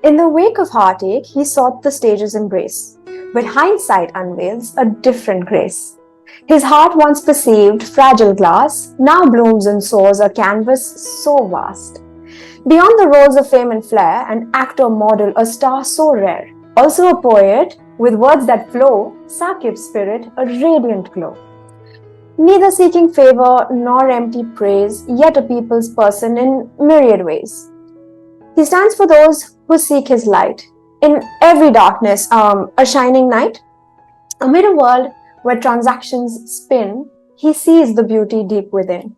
In the wake of heartache, he sought the stage's embrace, but hindsight unveils a different grace. His heart, once perceived fragile glass, now blooms and soars a canvas so vast. Beyond the roles of fame and flair, an actor, model, a star so rare. Also a poet, with words that flow, Saqib's spirit a radiant glow. Neither seeking favor nor empty praise, yet a people's person in myriad ways. He stands for those who seek his light. In every darkness, a shining night. Amid a world where transactions spin, he sees the beauty deep within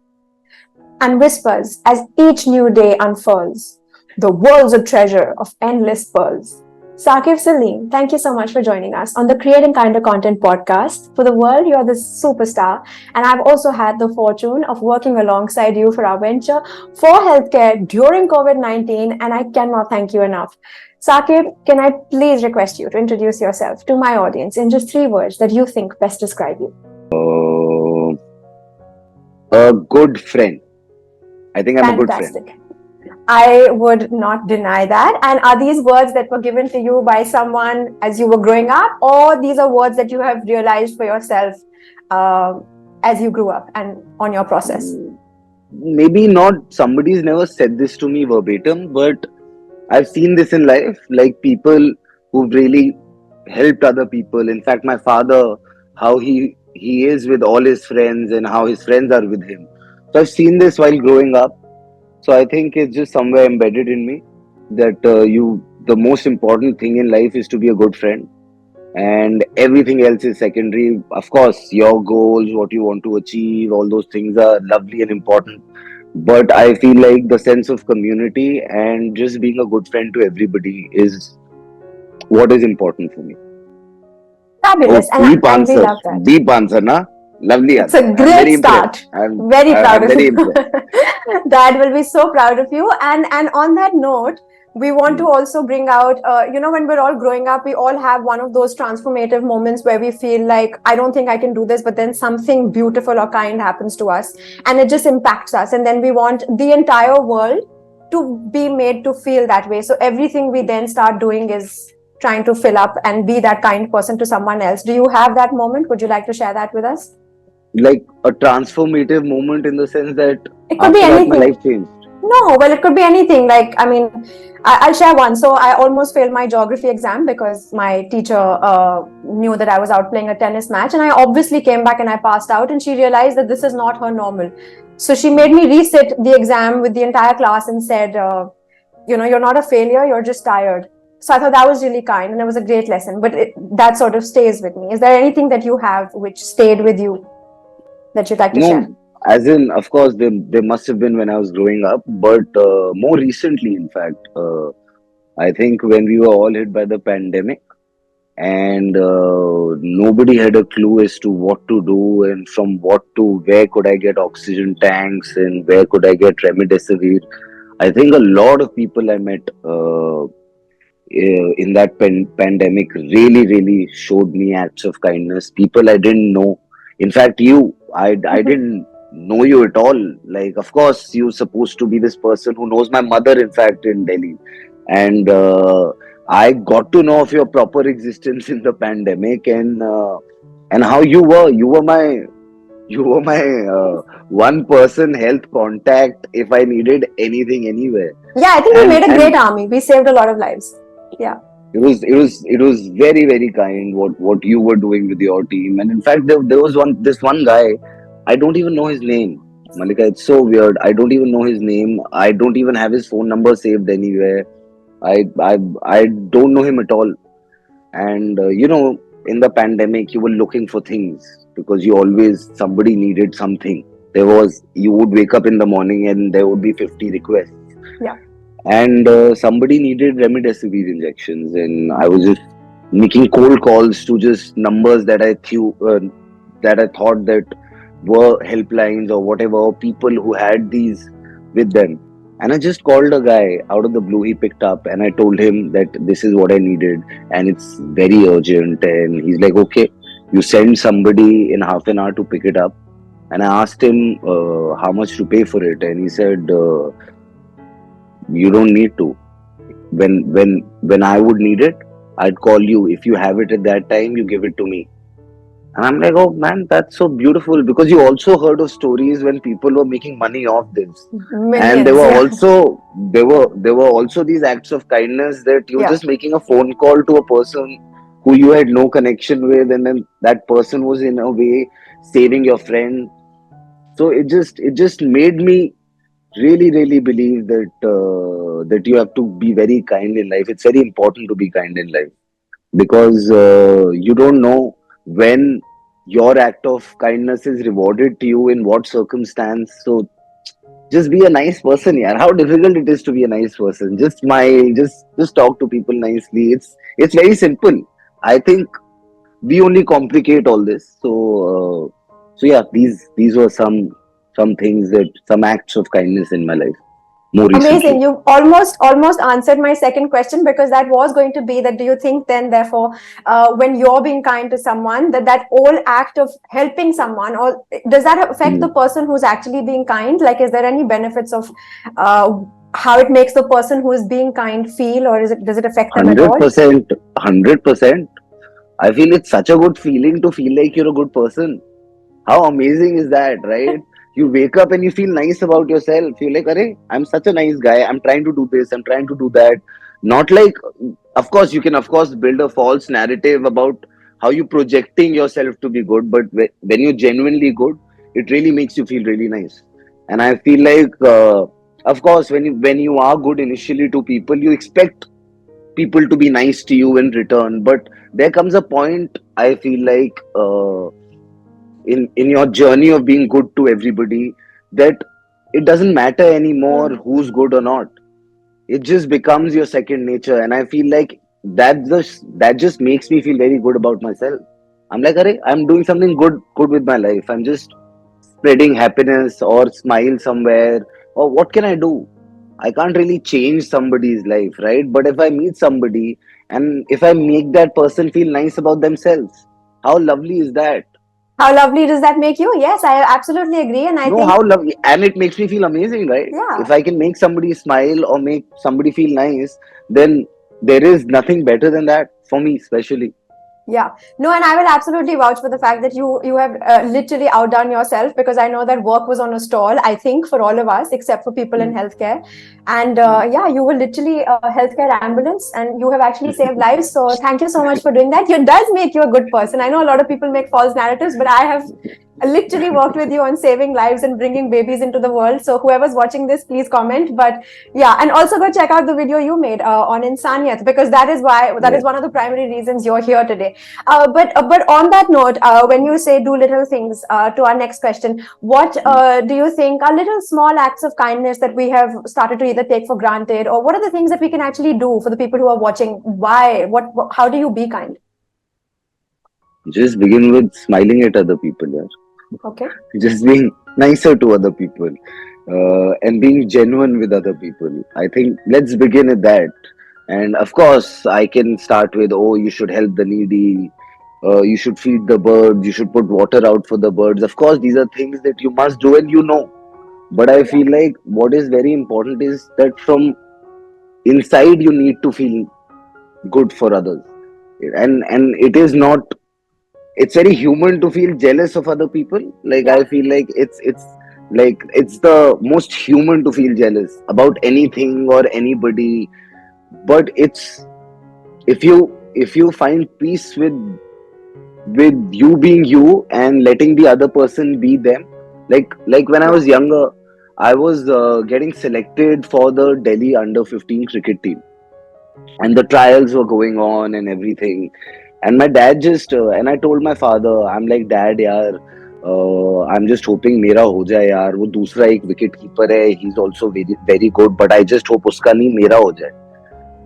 and whispers as each new day unfurls, the world's a treasure of endless pearls. Saqib Salim, thank you so much for joining us on the Creating Kinder Content podcast. For the world, you're the superstar, and I've also had the fortune of working alongside you for our venture for healthcare during COVID-19, and I cannot thank you enough. Saqib, can I please request you to introduce yourself to my audience in just 3 words that you think best describe you? Uh, a good friend. I think I'm a good friend. Fantastic. I would not deny that. And are these words that were given to you by someone as you were growing up, or these are words that you have realized for yourself uh, as you grew up and on your process? Maybe not, somebody's never said this to me verbatim, but I've seen this in life, like people who've really helped other people. In fact, my father, how he is with all his friends and how his friends are with him. So I've seen this while growing up. So I think it's just somewhere embedded in me that the most important thing in life is to be a good friend, and everything else is secondary. Of course, your goals, what you want to achieve, all those things are lovely and important. But I feel like the sense of community and just being a good friend to everybody is what is important for me. Fabulous. Oh, deep And we answer. love that. Deep answer, na? Lovely It's a answer. I'm great very impressed. start. Very proud I'm of very you. impressed. Dad will be so proud of you. And on that note, we want to Hmm. also bring out, when we're all growing up, we all have one of those transformative moments where we feel like, I don't think I can do this, but then something beautiful or kind happens to us and it just impacts us. And then we want the entire world to be made to feel that way. So everything we then start doing is trying to fill up and be that kind person to someone else. Do you have that moment? Would you like to share that with us? Like a transformative moment in the sense that It could be after that my anything. life changed. No, well, it could be anything. Like, I mean, I'll share one. So I almost failed my geography exam because my teacher knew that I was out playing a tennis match, and I obviously came back and I passed out, and she realized that this is not her normal. So she made me resit the exam with the entire class and said, you're not a failure, you're just tired. So I thought that was really kind and it was a great lesson, but that sort of stays with me. Is there anything that you have which stayed with you that you'd like to share? No, as in, of course, they must have been when I was growing up, but more recently, in fact, I think when we were all hit by the pandemic and nobody had a clue as to what to do and from what to where could I get oxygen tanks and where could I get remdesivir. I think a lot of people I met in that pandemic really showed me acts of kindness. People I didn't know. In fact, I didn't know you at all. Like, of course, you're supposed to be this person who knows my mother, in fact, in Delhi. And I got to know of your proper existence in the pandemic and how you were. You were my one person health contact if I needed anything anywhere. Yeah, I think we And made a and great army. We saved a lot of lives. Yeah. it was very kind what you were doing with your team. And in fact, there was one guy. I don't even know his name, Malika. It's so weird. I don't even know his name. I don't even have his phone number saved anywhere. I don't know him at all. And in the pandemic, you were looking for things because you always somebody needed something. You would wake up in the morning and there would be 50 requests, Yeah. and somebody needed remdesivir injections, and I was just making cold calls to just numbers that I thought that were helplines or whatever, or people who had these with them. And I just called a guy out of the blue. He picked up, and I told him that this is what I needed, and it's very urgent. And he's like, "Okay, you send somebody in half an hour to pick it up." And I asked him how much to pay for it, and he said, "You don't need to. when I would need it, I'd call you. If you have it at that time, you give it to me. And I'm like, oh man, that's so beautiful, because you also heard of stories when people were making money off this. And Millions, yeah. there were also these acts of kindness, that you're Yeah. just making a phone call to a person who you had no connection with, and then that person was in a way saving your friend. So it just made me really believe that you have to be very kind in life. It's very important to be kind in life, because you don't know when your act of kindness is rewarded to you, in what circumstance. So just be a nice person, yeah. How difficult it is to be a nice person. Just smile, just talk to people nicely. It's very simple. I think we only complicate all this. So yeah, these were some things, that some acts of kindness in my life more recently. Amazing. You almost answered my second question, because that was going to be that, do you think then, therefore, when you're being kind to someone, that whole act of helping someone, or does that affect the Hmm. person who's actually being kind? Like, is there any benefits of how it makes the person who is being kind feel, or does it affect them at all? 100%, 100%. I feel it's such a good feeling to feel like you're a good person. How amazing is that, right? You wake up and you feel nice about yourself. You're like, Arey, I'm such a nice guy. I'm trying to do this, I'm trying to do that. Not like, of course, you can, of course, build a false narrative about how you projecting yourself to be good, but when you're genuinely good, it really makes you feel really nice. And I feel like, of course, when you are good initially to people, you expect people to be nice to you in return. But there comes a point, I feel like, in your journey of being good to everybody, that it doesn't matter anymore Hmm. who's good or not. It just becomes your second nature, and I feel like that just makes me feel very good about myself. I'm like, Arey, I'm doing something good with my life. I'm just spreading happiness or smile somewhere. Or what can I do? I can't really change somebody's life, right? But if I meet somebody, and if I make that person feel nice about themselves, how lovely is that? How lovely does that make you? Yes, I absolutely agree. And I No, think, how lovely. And it makes me feel amazing, right? yeah. If I can make somebody smile or make somebody feel nice, then there is nothing better than that for me, especially. Yeah, no, and I will absolutely vouch for the fact that you have literally outdone yourself, because I know that work was on a stall, I think, for all of us except for people in Mm, healthcare. And mm. yeah, you were literally a healthcare ambulance, and you have actually saved lives. So thank you so much for doing that. It does make you a good person. I know a lot of people make false narratives, but I have literally worked with you on saving lives and bringing babies into the world. So whoever's watching this, please comment. But yeah, and also go check out the video you made on Insaniyat, because that Yeah. is one of the primary reasons you're here today. But on that note, when you say do little things, to our next question, what Mm. do you think are little small acts of kindness that we have started to either take for granted, or what are the things that we can actually do for the people who are watching? Why? How do you be kind? Just begin with smiling at other people, yeah. Okay. Just being nicer to other people, and being genuine with other people. I think let's begin at that. And of course, I can start with, oh, you should help the needy, you should feed the birds, you should put water out for the birds. Of course, these are things that you must do and you know. But I Yeah. feel like what is very important is that from inside you need to feel good for others. And it is not, it's very human to feel jealous of other people. Like, Yeah. I feel like it's the most human to feel jealous about anything or anybody. But it's, if you find peace with you being you and letting the other person be them. Like when I Yeah. was younger, I was getting selected for the Delhi under 15 cricket team, and the trials were going on and everything. And my dad just and I told my father, I'm like, dad, yaar, I'm just hoping मेरा हो जाए यार. वो दूसरा एक wicket keeper है, he's also very very good, but I just hope उसका नहीं, मेरा हो जाए.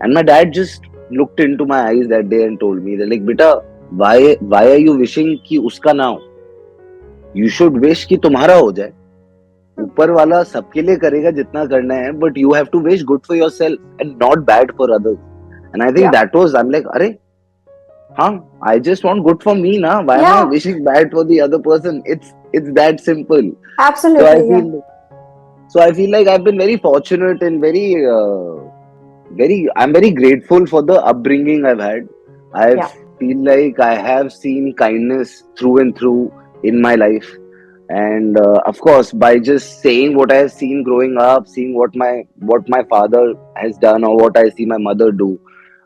And my dad just looked into my eyes that day and told me that, like, beta, why are you wishing कि उसका ना हो? You should wish कि तुम्हारा हो जाए. ऊपर वाला सबके लिए करेगा जितना करना है, but you have to wish good for yourself and not bad for others. And I think Yeah. that was, I'm like, अरे huh, I just want good for me now. Why am I Yeah. wishing bad for the other person? It's that simple. So I Absolutely. Yeah. feel so I feel like I've been very fortunate and very I'm very grateful for the upbringing I've had. I Yeah. feel like I have seen kindness through and through in my life. And of course, by just saying what I have seen growing up, seeing what my father has done or what I see my mother do,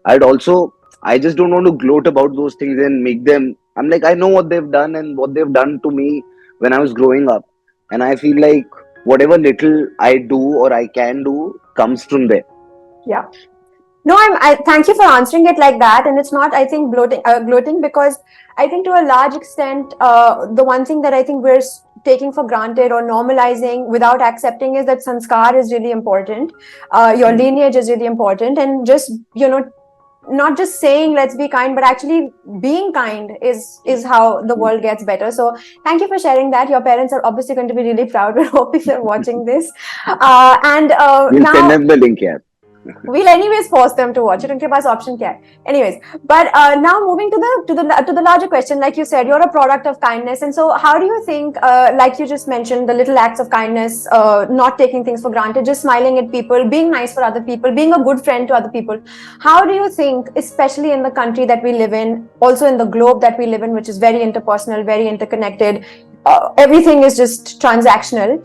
I'd also I just don't want to gloat about those things and make them. I'm like, I know what they've done and what they've done to me when I was growing up, and I feel like whatever little I do or I can do comes from there. Yeah. No, I thank you for answering it like that, and it's not, I think, gloating, because I think to a large extent, the one thing that I think we're taking for granted or normalizing without accepting is that sanskar is really important, your Hmm. lineage is really important, and just not just saying let's be kind, but actually being kind is how the world gets better. So thank you for sharing that. Your parents are obviously going to be really proud. We're hoping they're watching this, and We'll send now them the link here. we'll anyways force them to watch it. उनके पास option क्या है? Anyways, but now moving to the larger question, like you said, you're a product of kindness, and so how do you think, like you just mentioned, the little acts of kindness, not taking things for granted, just smiling at people, being nice for other people, being a good friend to other people, how do you think, especially in the country that we live in, also in the globe that we live in, which is very interpersonal, very interconnected, everything is just transactional,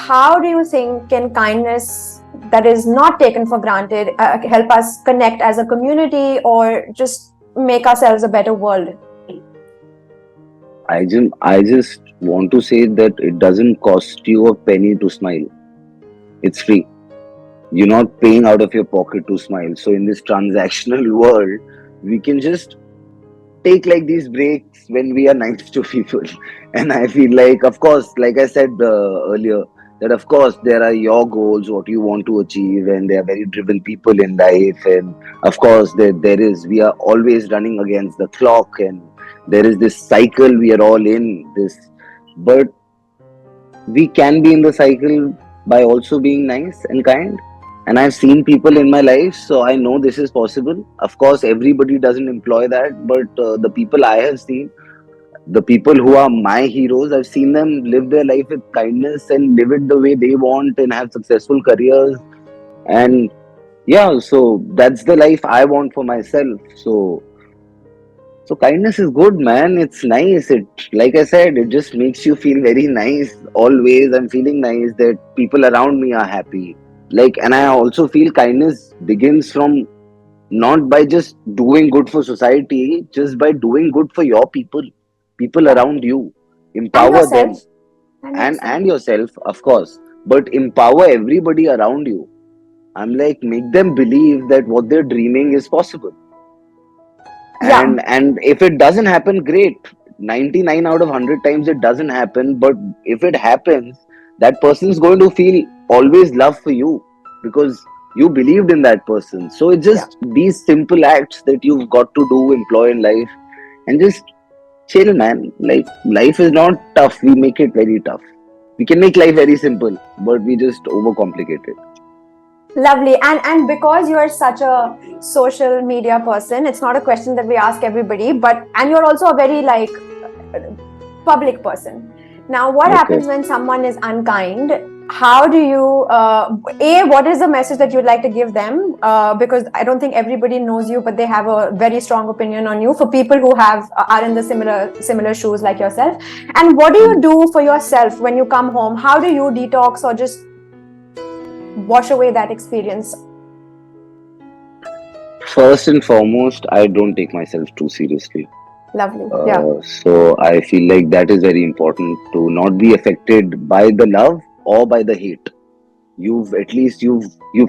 how do you think can kindness that is not taken for granted help us connect as a community or just make ourselves a better world? I just want to say that it doesn't cost you a penny to smile. It's free. You're not paying out of your pocket to smile. So in this transactional world, we can just take like these breaks when we are nice to people. And I feel like, of course, like I said earlier, that of course there are your goals, what you want to achieve, and there are very driven people in life. And of course, we are always running against the clock, and there is this cycle we are all in. But we can be in the cycle by also being nice and kind. And I've seen people in my life, so I know this is possible. Of course, everybody doesn't employ that, but the people I have seen, the people who are my heroes, I've seen them live their life with kindness and live it the way they want and have successful careers. And yeah, so that's the life I want for myself. So kindness is good, man. It's nice. It, like I said, it just makes you feel very nice. Always, I'm feeling nice that people around me are happy. Like, and I also feel kindness begins from not by just doing good for society, just by doing good for your people Yeah. around you. And Empower yourself. them And and yourself. yourself, of course, but empower everybody around you. I'm like, make them believe that what they're dreaming is possible. Yeah. And if it doesn't happen, great. 99 out of 100 times it doesn't happen, but if it happens, that person's going to feel always love for you because you believed in that person. So it's Yeah. just these simple acts that you've got to do, employ in life, and just chill, man. Like, life is not tough, we make it very tough. We can make life very simple, but we just overcomplicate it. Lovely. And because you're such a social media person, it's not a question that we ask everybody, but and you're also a very like public person. Now, what Okay. happens when someone is unkind? How do you, what is the message that you'd like to give them? Because I don't think everybody knows you, but they have a very strong opinion on you. For people who are in the similar shoes like yourself, and what do you do for yourself when you come home? How do you detox or just wash away that experience? First and foremost, I don't take myself too seriously. Lovely. Yeah. So I feel like that is very important to not be affected by the love or by the hate. You've at least you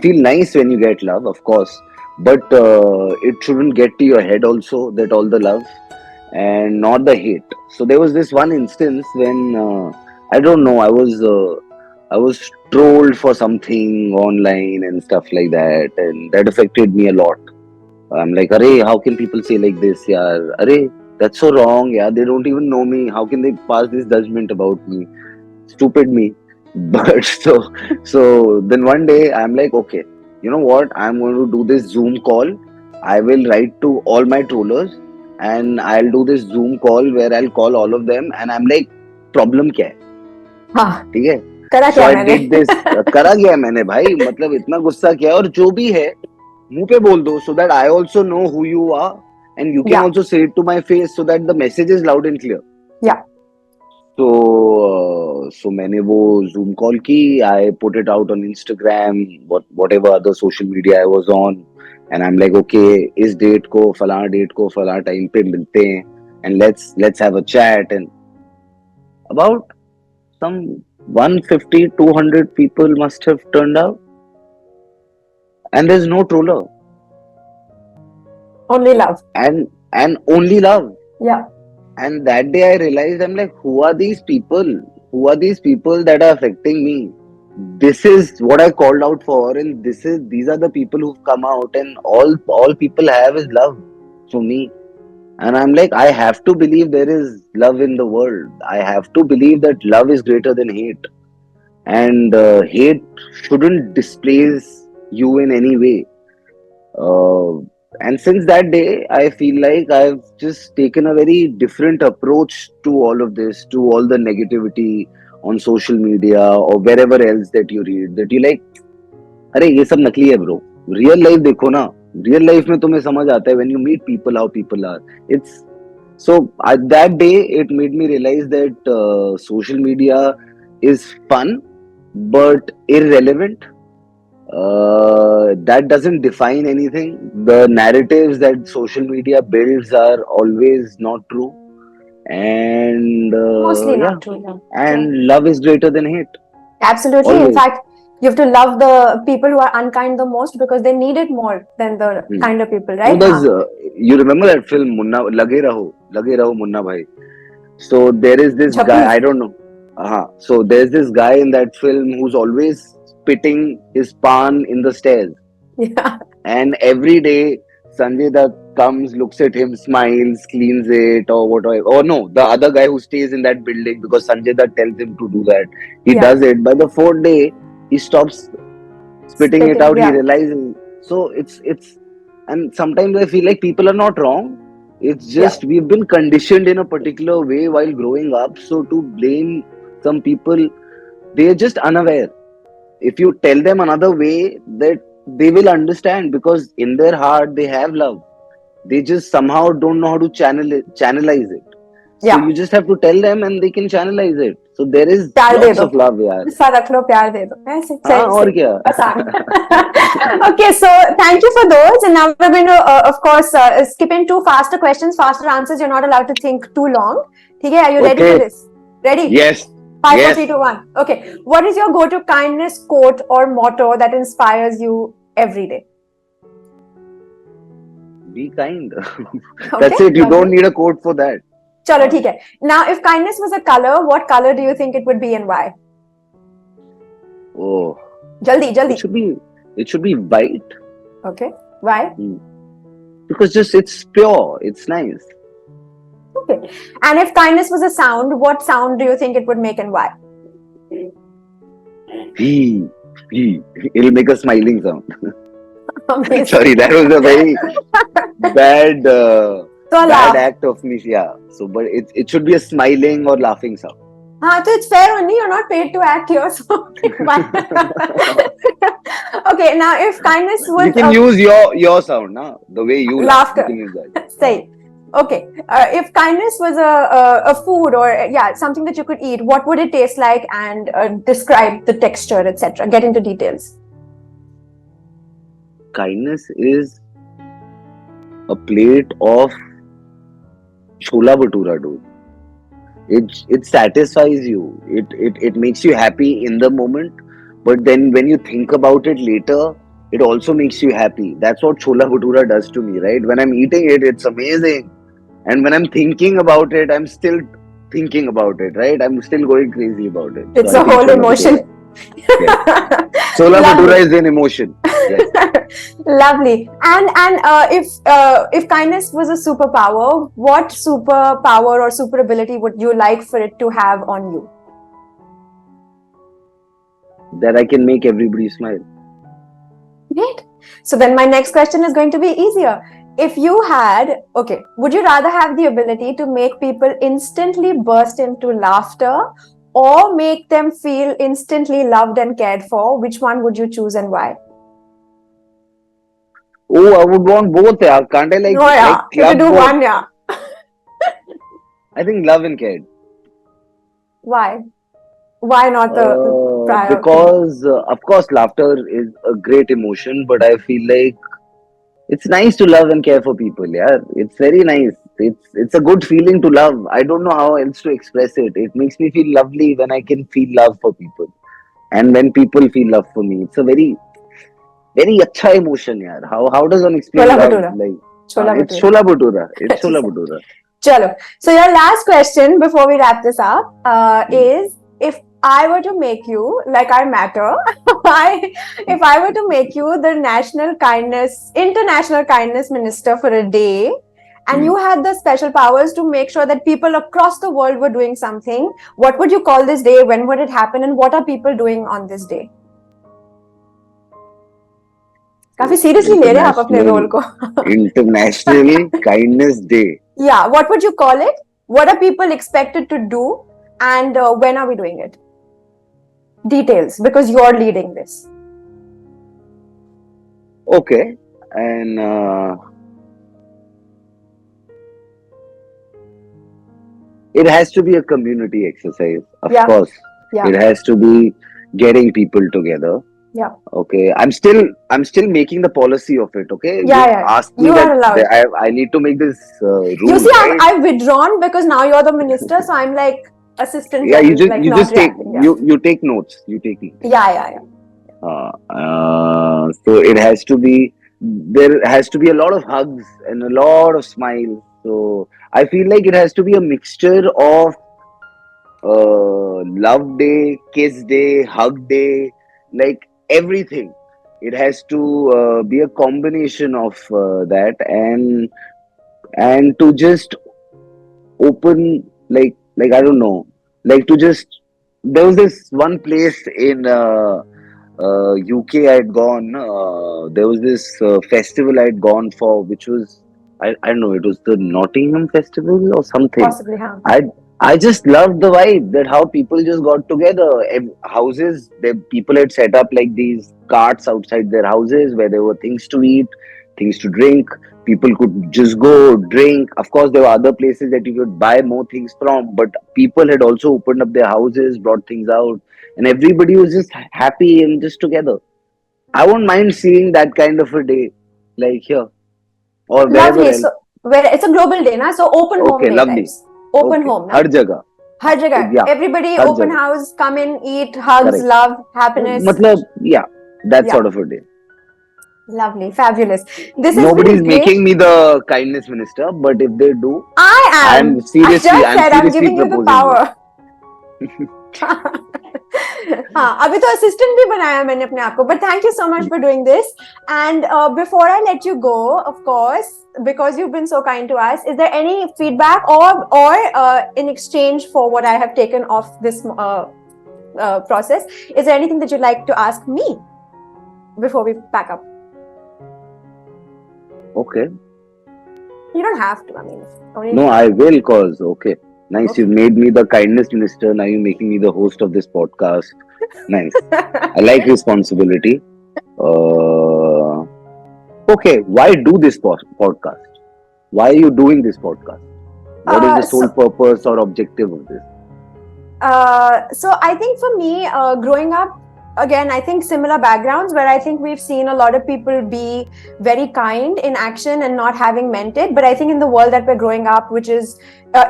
feel nice when you get love, of course, but it shouldn't get to your head also that all the love and not the hate. So there was this one instance when I don't know, I was trolled for something online and stuff like that, and that affected me a lot. I'm like, Arey, how can people say like this? Yeah, Arey, that's so wrong. Yeah, they don't even know me. How can they pass this judgment about me? Stupid me. But so then one day I'm like, okay, you know what? I'm going to do this Zoom call. I will write to all my trollers and I'll do this Zoom call where I'll call all of them. And I'm like, problem क्या है? हाँ. ठीक है? करा So क्या I मैंने? did this. करा गया मैंने भाई, मतलब इतना गुस्सा किया और जो भी है, मुंह पे बोल दो so that I also know who you are and you can Yeah, also say it to my face so that the message is loud and clear. yeah. तो so मैंने वो Zoom call की. I put it out on Instagram, whatever other social media I was on, and I'm like, okay, इस date को फलाना date को फलाना time पे मिलते हैं and let's have a chat. And about some 150 200 people must have turned out, and there's no troller, Only love. and only love. Yeah. And that day I realized, I'm like, who are these people? Who are these people that are affecting me? This is what I called out for, and these are the people who've come out, and all people have is love for me. And I'm like, I have to believe there is love in the world. I have to believe that love is greater than hate, and hate shouldn't displace you in any way. Uh, and since that day, I feel like I've just taken a very different approach to all of this, to all the negativity on social media or wherever else that you read. That you like, अरे ये सब नकली है bro. Real life देखो ना. Real life में तुम्हें समझ आता है when you meet people how people are. It's so that day it made me realize that social media is fun but irrelevant. That doesn't define anything. The narratives that social media builds are always not true. And Mostly yeah, not true. Yeah. Yeah. and love is greater than hate. Absolutely. In Always. fact, you have to love the people who are unkind the most because they need it more than the Hmm. kinder people, No, right? there's, you remember that film Munna, Lage Raho Munna Bhai. So there is this guy, Jhappi. I don't know. So there's this guy in that film who's always spitting his pan in the stairs. Yeah. And every day, Sanjay Dutt comes, looks at him, smiles, cleans it, or whatever. Or no, the other guy who stays in that building because Sanjay Dutt tells him to do that. He Yeah. does it. By the fourth day, he stops spitting it Spitting. out. He Yeah. realizes. So and sometimes I feel like people are not wrong. It's Yeah. just we've been conditioned in a particular way while growing up. So to blame some people, they're just unaware. If you tell them another way, that they will understand because in their heart they have love. They just somehow don't know how to channelize it. So Yeah. you just have to tell them and they can channelize it. So there is प्यार दे lots दो. of love, yaar. गुस्सा रख लो, प्यार दे दो. ऐसे हाँ सही और सही. क्या. आसान. Okay, so thank you for those, and now we're going to, of course, skip into faster questions, faster answers. You're not allowed to think too long. Okay, are you ready for Okay. this? Ready? Yes. Five, four, Yes. three, two, one. Okay. What is your go-to kindness quote or motto that inspires you every day? Be kind. Okay. That's it. You lovely. don't need a quote for that. चलो ठीक है. Now, if kindness was a color, what color do you think it would be and why? Oh. Jaldi, It jaldi. should be white. Okay. Why? Because just it's pure. It's nice. Okay. And if kindness was a sound, what sound do you think it would make and why? It'll make a smiling sound. Amazing. Sorry, that was a very bad So bad laugh. act of me. Yeah. So, but it should be a smiling or laughing sound. So it's fair only. You're not paid to act here. So why? Okay. Now, if kindness was You can use your sound, na? The way you laugh. laughter. You can use that. Say. Okay. If kindness was a food or yeah something that you could eat, what would it taste like and describe the texture, etc. Get into details. Kindness is a plate of chola bhatura, dude. It satisfies you. It makes you happy in the moment, but then when you think about it later, it also makes you happy. That's what chola bhatura does to me, right? When I'm eating it, it's amazing, and when I'm thinking about it, I'm still thinking about it, right? I'm still going crazy about it. It's So I a think whole chola emotion. bhatura. Yes. Chola Lovely. bhatura is an emotion. Yes. Lovely. And if kindness was a superpower, what superpower or super ability would you like for it to have on you? That I can make everybody smile. Great. So then my next question is going to be easier. If you had, okay, would you rather have the ability to make people instantly burst into laughter or make them feel instantly loved and cared for? Which one would you choose and why? Oh, I would want both, yeah. Can't I No, like yeah. You can club do both? one, yeah. I think love and care. Why? Why not the prior thing? Because of course laughter is a great emotion, but I feel like it's nice to love and care for people. Yeah, it's very nice. It's a good feeling to love. I don't know how else to express it. It makes me feel lovely when I can feel love for people, and when people feel love for me. It's a very acha emotion, yeah. How does one explain Chola love? bhatura. Like Chola it's bhatura. shola bhatura. It's She shola said. bhatura. Chalo. So your last question before we wrap this up Hmm. is, if I were to make you, like I matter, if I were to make you the international kindness minister for a day, and Hmm. you had the special powers to make sure that people across the world were doing something, what would you call this day? When would it happen? And what are people doing on this day? काफी So seriously ले रहे हैं आप अपने role को. International Kindness Day. Yeah, what would you call it? What are people expected to do? And when are we doing it? Details, because you're leading this. Okay, and it has to be a community exercise, of Yeah, course. yeah, It has to be getting people together. yeah, Okay, I'm still making the policy of it. Okay, yeah, you've yeah. asked me You that are allowed. I need to make this You rule, see, right? I've withdrawn because now you're the minister, so I'm like assistant Yeah, you general, just like you not just take reacting. Yeah, you take notes. You take notes. yeah, yeah, yeah. So it has to be there has to be a lot of hugs and a lot of smiles. So I feel like it has to be a mixture of love day, kiss day, hug day, like everything. It has to be a combination of that, and to just open like I don't know, like to just there was this one place in UK I had gone. There was this festival I had gone for, which was I don't know. It was the Nottingham Festival or something. Possibly, huh? I I just loved the vibe that how people just got together. Houses, people had set up like these carts outside their houses where there were things to eat, things to drink. People could just go drink. Of course, there were other places that you could buy more things from, but people had also opened up their houses, brought things out, and everybody was just happy and just together. I won't mind seeing that kind of a day, like here or wherever Lovely. else. So, where it's a global day, na? So open home Okay, day lovely. types. Open Okay, home, na? हर जगह. Har jagah. Yeah, Everybody, हर open जगह. house, come in, eat, hugs, Correct. love, happiness. मतलब, yeah, that Yeah, sort of a day. lovely, fabulous. This has been Nobody's a great. making me the kindness minister, but if they do, I I'm am. I seriously, just I'm said I'm seriously giving you the proposing this. power. हाँ, अभी तो assistant भी बनाया मैंने अपने आप को. But thank you so much for doing this. And before I let you go, of course, because you've been so kind to us, is there any feedback or in exchange for what I have taken off this process, is there anything that you'd like to ask me before we pack up? Okay. You don't have to. I mean, only No, I will, cause okay. Nice, Okay. you've made me the kindness minister. Now you're making me the host of this podcast. Nice. I like responsibility. Uh, okay, why do this podcast? Why are you doing this podcast? What is the sole so purpose or objective of this? So I think for me, growing up, again, I think similar backgrounds where I think we've seen a lot of people be very kind in action and not having meant it. But I think in the world that we're growing up, which is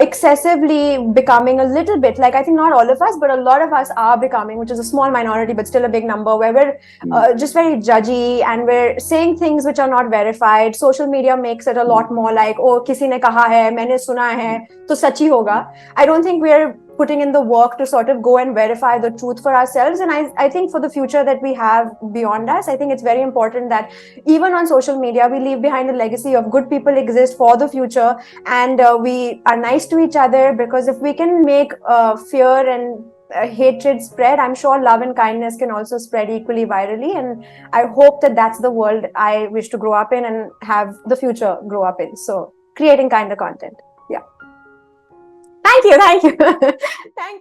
excessively becoming a little bit like, I think not all of us, but a lot of us are becoming, which is a small minority, but still a big number, where we're just very judgy and we're saying things which are not verified. Social media makes it a lot more like, oh, किसी ने कहा है, मैंने सुना है, तो सच ही होगा. I don't think we're putting in the work to sort of go and verify the truth for ourselves. And I think for the future that we have beyond us, I think it's very important that even on social media, we leave behind a legacy of good people exist for the future, and we are nice to each other, because if we can make fear and hatred spread, I'm sure love and kindness can also spread equally virally. And I hope that that's the world I wish to grow up in and have the future grow up in. So creating kinder content. Yeah. Thank you. Thank you. Thank you.